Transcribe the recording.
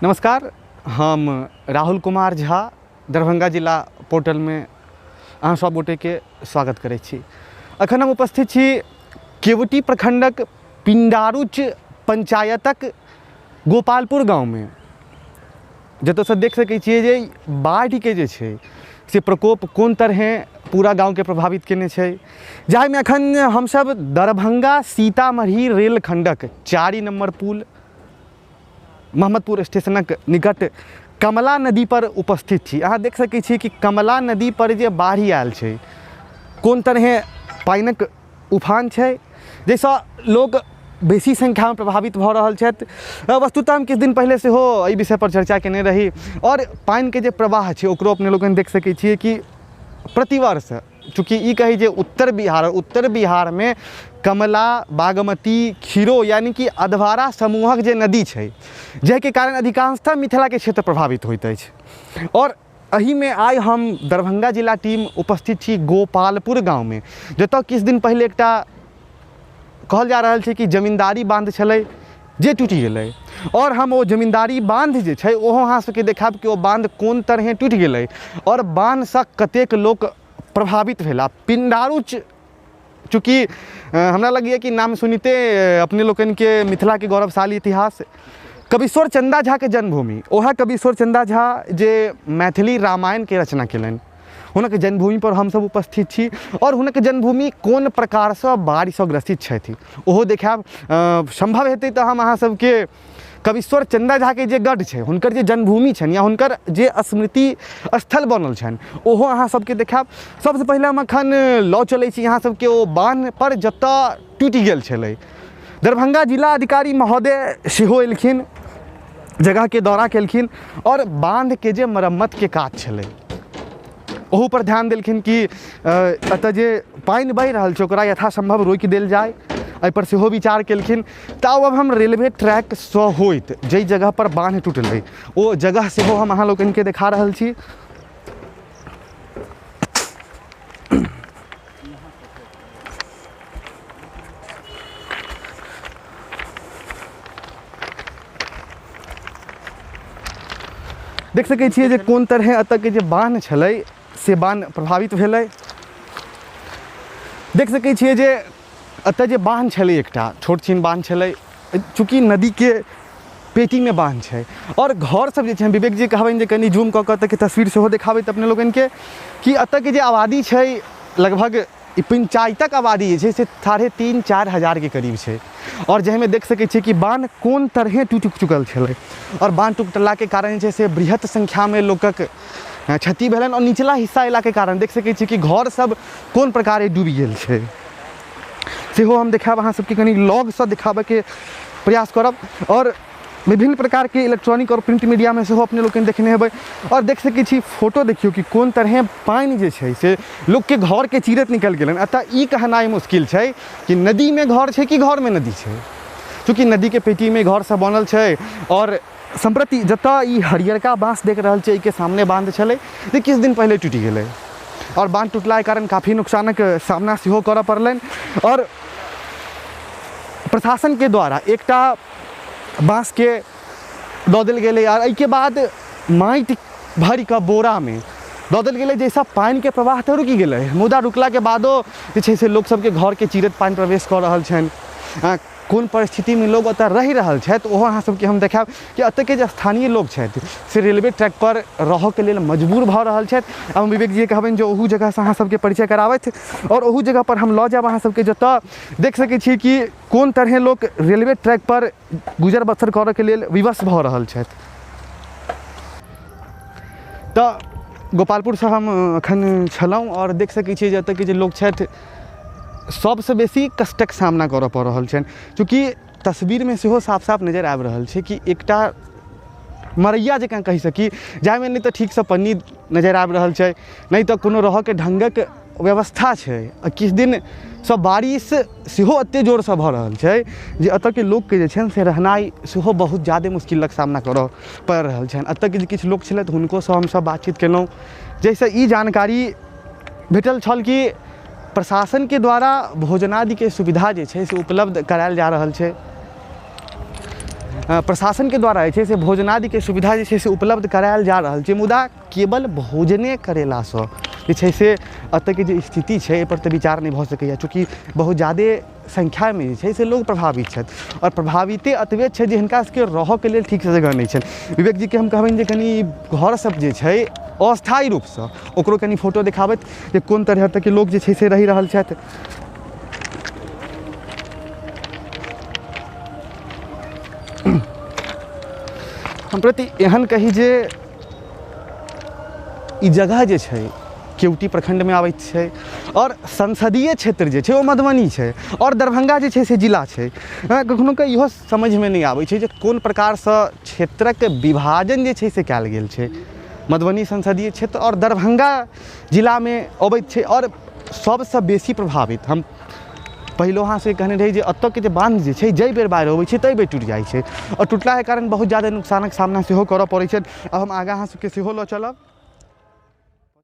नमस्कार, हम राहुल कुमार झा दरभंगा जिला पोर्टल में अहाँ सब गोटे के स्वागत करै छी। अखन हम उपस्थित छी केवटी प्रखंडक पिंडारुच पंचायतक गोपालपुर गाँव में, जतऽ देख सकै छियै जे बाढ़ि के जे छै से प्रकोप कोन तरहे पूरा गाँव के प्रभावित केने छै, जाहिमे अखन हमसब दरभंगा सीतामढ़ी रेलखंडक 4 नंबर पुल मोहम्मदपुर स्टेशनक निकट कमला नदी पर उपस्थित छी। अहाँ देख सकै छी कि कमला नदी पर जे बाढ़ि आयल छै कोन तरहे पानिक उफान छै, जाहिसँ लोग बेसी संख्या में प्रभावित भऽ रहल छथि। वस्तुतः हम किछु दिन पहले से एहि विषय पर चर्चा केने रही और पानि के जे प्रवाह छै ओकरो अपने लोगन देख सकै छियै कि प्रतिवर्ष, चूँकि ई कही जे उत्तर बिहार में कमला, बागमती, खीरो यानी कि अधवारा समूहक जे नदी छै जाहिके कारण अधिकांशतः मिथिला के क्षेत्र प्रभावित होइत अछि। और एही में आइ हम दरभंगा जिला टीम उपस्थित छी गोपालपुर गाँव में, जतऽ किछु दिन पहले एकटा कहल जा रहल छै कि जमींदारी बांध छलै जे टूटि गेलै, और हम ओ जमींदारी बांध जे छै ओहो अहाँ सबके देखाब कि ओ बांध कोन तरहे टूटि गेलै और बांधसँ कतेक लोक प्रभावित भेला। पिंडारुच, चूँकि हमरा लगैए कि नाम सुनिते अपने लोकन के मिथिला के गौरवशाली इतिहास कविश्वर चंदा झा के जन्मभूमि, ओहा कविश्वर चंदा झा जे मैथिली रामायण के रचना केलनि, हुनक जन्मभूमि पर हम सब उपस्थित छी और हुनक जन्मभूमि कोन प्रकार से बाढ़िसँ ग्रसित छथि ओहो देखाब। संभव हेतै तऽ हम अहाँ सबके कविश्वर चंदा झा के जे गढ़ छै, हुनकर जे जन्मभूमि छनि या हुनकर जे स्मृति स्थल बनल छनि ओहो अहाँ सबके देखाब। सबसे पहिले हम अखन लऽ चलै छी अहाँ सबके ओ बान्ह पर जतऽ टूटि गेल छलै। दरभंगा जिला अधिकारी महोदय सेहो एलखिन, जगह के दौरा केलखिन और बांध के जे मरम्मत के काज छलै ओहू पर ध्यान देलखिन कि एतऽ जे पानि बहि रहल छै ओकरा यथासंभव रोकि देल जाय, एहि पर सेहो विचार केलखिन। तऽ अब हम रेलवे ट्रैक सँ होइत जै जगह पर बांध टूटलै ओ जगह सेहो हम अहाँ लोगन के देखा रहल छी। देख सकै छियै जे कोन तरहे एतऽ के जे बान्ह छलै से बान्ह प्रभावित भेलै। देख सकै छियै जे एतऽ जे बान्ह छलै एकटा छोट छीन बान्ह छलै, चूँकि नदी के पेटी में बान्ह छै और घर सब जे छै, विवेक जी कहबनि जे कनि जूम कऽ कऽ एतऽ के तस्वीर सेहो देखाबैत अपने लोगन के कि एतऽ के जे आबादी छै लगभग ई पंचायतक आबादी जे छै से 3,500-4 हजार के करीब छै और जाहिमे देख सकै छियै कि बान्ह कोन तरहे टूटि चुकल छलै और बान्ह टूटला के कारण जे छै से बृहत संख्या में लोकक क्षति भेलनि और निचला हिस्सा अयला के कारण देख सकै छियै कि घर सब कोन प्रकारे डूबि गेल छै सेहो हम देखाब, अहाँ सबके कनि लॉग से दिखाबे के प्रयास करब। और विभिन्न प्रकार के इलेक्ट्रॉनिक और प्रिंट मीडिया में सेहो अपने लोग देखने हेबै और देख सकै छी फोटो देखियो कि कोन तरहे पानि जे छै से लोग के घर के चीरत निकल गेलनि। अतः ई कहनाइ मुश्किल छै कि नदी में घर छै कि घर में नदी छै, चूँकि नदी के पेटी में घर सब बनल छै और संप्रति जतऽ ई हरियरका बाँस देख रहल छै के सामने बांध छलै जे किछु दिन पहले टूटि गेलै और बांध टूटला के कारण काफी नुकसानक सामना सेहो करऽ पड़लनि। और प्रशासन के द्वारा एकटा बाँस के दऽ देल गेलै और एहिके बाद माटि भरि कऽ बोरा में दऽ देल गेलै, जैसा पानि के प्रवाह तऽ रुकि गेलै, मुदा रुकला के बादो जे छै से लोक सबके घर के चीरत पानि प्रवेश कऽ रहल छनि। कोन परिस्थिति में लोग एतऽ रहि रहल छथि ओहो अहाँ सबके हम देखाब कि एतऽ के जे स्थानीय लोग छथि से रेलवे ट्रैक पर रहऽ के लेल मजबूर भऽ रहल छथि। हम विवेक जी कहबनि जे ओहू जगह से अहाँ सबके परिचय कराबथि और ओहू जगह पर हम लऽ जायब अहाँ सबके जतऽ देख सकै छी कि कोन तरहे लोक रेलवे ट्रैक पर गुजर बसर करऽ के लेल विवश भऽ रहल छथि। तऽ गोपालपुर से हम अखन छलहुँ और देख सकै छियै जे एतऽ के जे लोग छथि सबसे बेसी कष्टक सामना करऽ पड़ रहल छनि, चूँकि तस्वीर में सेहो साफ साफ नजर आबि रहल छै कि एकटा मरैया जकाँ कहि सकी, जाहिमे नहि तऽ ठीकसँ पन्नी नजर आबि रहल छै नहि तऽ कोनो रहऽ के ढंगक व्यवस्था छै। किछु दिन सँ बारिश सेहो एते जोरसँ भऽ रहल छै जे एतऽ के लोकके जे छनि से रहनाइ सेहो बहुत ज्यादे मुश्किलक सामना करऽ पड़ि रहल छनि। एतऽ के जे किछु लोक छलथि हुनकोसँ हमसब बातचीत केलहुँ, जाहिसँ ई जानकारी भेटल छल कि प्रशासन के द्वारा भोजनादि के सुविधा जे छै से उपलब्ध करायल जा रहल छै। प्रशासन के द्वारा जे छै से भोजनादि के सुविधा जे छै से उपलब्ध करायल जा रहल छै, मुदा केवल भोजने करेलासँ जे छै से एतऽ के जे स्थिति छै एहिपर तऽ विचार नहि भऽ सकैए, चूँकि बहुत ज्यादे संख्यामे जे छै से लोग प्रभावित छथि और प्रभाविते एतबे छै जे हिनका सबके रहऽके लेल ठीक से जगह नहि छनि। विवेक जी के हम कहबनि जे कनि घर सब जे छै अस्थायी रूपसँ ओकरो कनि फोटो देखाबैत जे कोन तरह के लोग जे छै से रहि रहल छथि। हम प्रति एहन कही जे ई जगह जे छै केवटी प्रखंड में आबैत छै और संसदीय क्षेत्र जे छै वो मधुबनी छै और दरभंगा जे छै से जिला छै। कखनो के इहो समझमे नहि आबै छै जे कोन प्रकारसँ क्षेत्रक विभाजन जे छै से कयल गेल छै। मधुबनी संसदीय क्षेत्र और दरभंगा जिलामे अबैत छै और सबसँ बेसी प्रभावित हम पहिलो अहाँ से कहने रही जे एतऽ के जे बांध जे छै जाहि बेर बाढ़ि अबै छै ताहि बेर टूटि जाइ छै और टूटला के कारण बहुत ज्यादा नुकसानक सामना सेहो करऽ पड़ै छै। अब हम आगाँ अहाँ सबके सेहो लऽ चलब।